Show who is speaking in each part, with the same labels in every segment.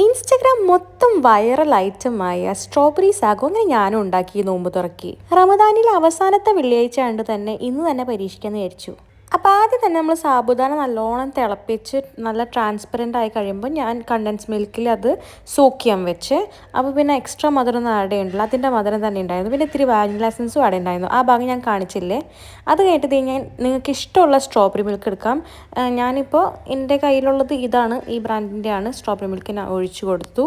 Speaker 1: Instagram മൊത്തം viral ഐറ്റമായ strawberry sago അങ്ങനെ ഞാനും ഉണ്ടാക്കി നോമ്പ് തുറക്കി. റമദാനിലെ അവസാനത്തെ വെള്ളിയാഴ്ച ആയതുകൊണ്ട് തന്നെ ഇന്ന് തന്നെ പരീക്ഷിക്കാമെന്ന് വിചാരിച്ചു. അപ്പോൾ ആദ്യം തന്നെ നമ്മൾ സാബുദാന നല്ലോണം തിളപ്പിച്ച് നല്ല ട്രാൻസ്പെറൻ്റ് ആയി കഴിയുമ്പോൾ ഞാൻ കണ്ടൻസ് മിൽക്കിൽ അത് സോക്ക് ചെയ്യാൻ വെച്ച്. അപ്പോൾ പിന്നെ എക്സ്ട്രാ മധുരം ഒന്നും ആഡ് ചെയ്യണ്ടല്ലോ, അതിൻ്റെ മധുരം തന്നെ ഉണ്ടായിരുന്നു. പിന്നെ ഇത്തിരി വാനില എസൻസും ആഡ് ഉണ്ടായിരുന്നു. ആ ഭാഗം ഞാൻ കാണിച്ചില്ലേ. അത് കഴിഞ്ഞിട്ട് ഞാൻ നിങ്ങൾക്ക് ഇഷ്ടമുള്ള സ്ട്രോബെറി മിൽക്ക് എടുക്കാം. ഞാനിപ്പോൾ എൻ്റെ കയ്യിലുള്ളത് ഇതാണ്, ഈ ബ്രാൻഡിൻ്റെ ആണ്. സ്ട്രോബെറി മിൽക്ക് ഞാൻ ഒഴിച്ചു കൊടുത്തു.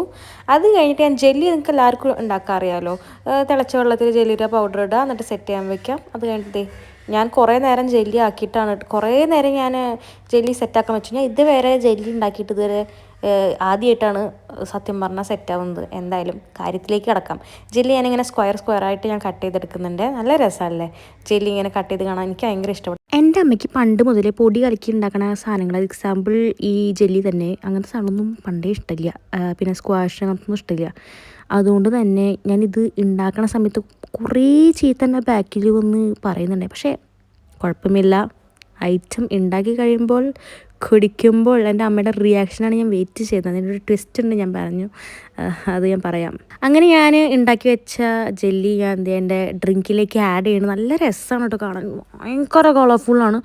Speaker 1: അത് കഴിഞ്ഞിട്ട് ഞാൻ ജെല്ലി നിങ്ങൾക്ക് എല്ലാവർക്കും ഉണ്ടാക്കാൻ അറിയാമല്ലോ. തിളച്ച വെള്ളത്തിൽ ജെല്ലിയുടെ പൗഡർ ഇടുക, എന്നിട്ട് സെറ്റ് ചെയ്യാൻ വെക്കാം. അത് കഴിഞ്ഞിട്ട് ഞാൻ കുറേ നേരം ജെല്ലി ആക്കിയിട്ടാണ്, കുറേ നേരം ഞാൻ ജെല്ലി സെറ്റാക്കാൻ വെച്ചു. ഞാൻ ഇതുവരെ ജെല്ലി ഉണ്ടാക്കിയിട്ട് ഇതുവരെ ആദ്യമായിട്ടാണ് സത്യം പറഞ്ഞാൽ സെറ്റാവുന്നത്. എന്തായാലും കാര്യത്തിലേക്ക് കിടക്കാം. ജെല്ലി ഞാനിങ്ങനെ സ്ക്വയറായിട്ട് ഞാൻ കട്ട് ചെയ്തെടുക്കുന്നുണ്ട്. നല്ല രസമല്ലേ ജെല്ലി ഇങ്ങനെ കട്ട് ചെയ്ത് കാണാൻ? എനിക്ക് ഭയങ്കര ഇഷ്ടപ്പെട്ടു. എൻ്റെ അമ്മയ്ക്ക് പണ്ട് മുതലേ പൊടി കലക്കി ഉണ്ടാക്കുന്ന സാധനങ്ങൾ, എക്സാമ്പിൾ ഈ ജെല്ലി തന്നെ, അങ്ങനത്തെ സാധനമൊന്നും പണ്ടേ ഇഷ്ടമില്ല. പിന്നെ സ്ക്വാഷ് അങ്ങനത്തൊന്നും ഇഷ്ടമില്ല. അതുകൊണ്ട് തന്നെ ഞാനിത് ഉണ്ടാക്കുന്ന സമയത്ത് കുറേ ചീത്ത എൻ്റെ ബാക്കിൽ വന്ന് പറയുന്നുണ്ട്. പക്ഷേ കുഴപ്പമില്ല, ഐറ്റം ഉണ്ടാക്കി കഴിയുമ്പോൾ കുടിക്കുമ്പോൾ എൻ്റെ അമ്മയുടെ റിയാക്ഷനാണ് ഞാൻ വെയിറ്റ് ചെയ്യുന്നത്. അതിനൊരു ട്വിസ്റ്റ് ഉണ്ട്, ഞാൻ പറഞ്ഞു, അത് ഞാൻ പറയാം. അങ്ങനെ ഞാൻ ഉണ്ടാക്കി വെച്ച ജെല്ലി ഞാൻ എൻ്റെ ഡ്രിങ്കിലേക്ക് ആഡ് ചെയ്യണം. നല്ല രസമാണ് കേട്ടോ കാണാൻ, ഭയങ്കര കളർഫുള്ളാണ്.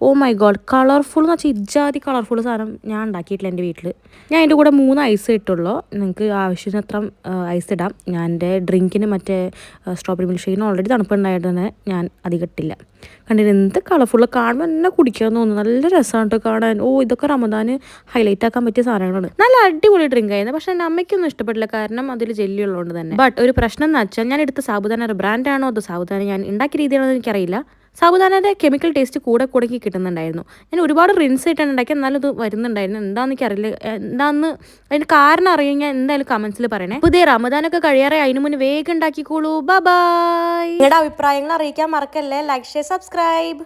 Speaker 1: ഓ മൈ ഗോഡ്, കളർഫുൾ എന്ന് വെച്ചാൽ ഇജാതി കളർഫുൾ സാധനം ഞാൻ ഉണ്ടാക്കിയിട്ടില്ല എൻ്റെ വീട്ടിൽ. ഞാൻ അതിൻ്റെ കൂടെ 3 ഐസ് ഇട്ടുള്ളൂ. നിങ്ങൾക്ക് ആവശ്യത്തിനത്ര ഐസ് ഇടാം. ഞാൻ എൻ്റെ ഡ്രിങ്കിന് മറ്റേ സ്ട്രോബെറി മിൽക്ക് ഷേക്കിന് ഓൾറെഡി തണുപ്പുണ്ടായിട്ട് തന്നെ ഞാൻ അധികം ഇട്ടില്ല. കണ്ടിട്ട് എന്ത് കളർഫുള്ള്, കാണുമ്പോൾ എന്നെ കുടിക്കാൻ തോന്നുന്നു. നല്ല രസമാണ് കേട്ടോ കാണാൻ. ഓ, ഇതൊക്കെ റമദാന് ഹൈലൈറ്റ് ആക്കാൻ പറ്റിയ സാധനങ്ങളാണ്. നല്ല അടിപൊളി ഡ്രിങ്ക് ആയിരുന്നു. പക്ഷേ എൻ്റെ അമ്മയ്ക്കൊന്നും ഇഷ്ടപ്പെട്ടില്ല, കാരണം അതിൽ ജെല്ലി ഉള്ളതുകൊണ്ട് തന്നെ. ബട്ട് ഒരു പ്രശ്നം എന്ന് വെച്ചാൽ, ഞാൻ എടുത്ത സാബുദാന ഒരു ബ്രാൻഡാണോ അതോ സാബുദാന ഞാൻ ഉണ്ടാക്കിയ രീതിയാണോ എന്ന് എനിക്കറിയില്ല. സാബുദാനയുടെ കെമിക്കൽ ടേസ്റ്റ് കൂടെ കിട്ടുന്നുണ്ടായിരുന്നു. ഞാൻ ഒരുപാട് റിൻസ് ആയിട്ടാണ് ഉണ്ടാക്കി, എന്നാലും ഇത് വരുന്നുണ്ടായിരുന്നു. എന്താണെന്ന് എനിക്കറിയില്ല. എന്താണെന്ന് അതിന് കാരണം അറിയാൻ ഞാൻ എന്തായാലും കമൻസിൽ പറയണേ. പുതിയ റമദാനൊക്കെ കഴിയാറേ, അതിന് മുന്നേ വേഗം ഉണ്ടാക്കിക്കോളൂ. ബൈ. നിങ്ങളുടെ അഭിപ്രായങ്ങൾ അറിയിക്കാൻ മറക്കല്ലേ. Like, share, subscribe.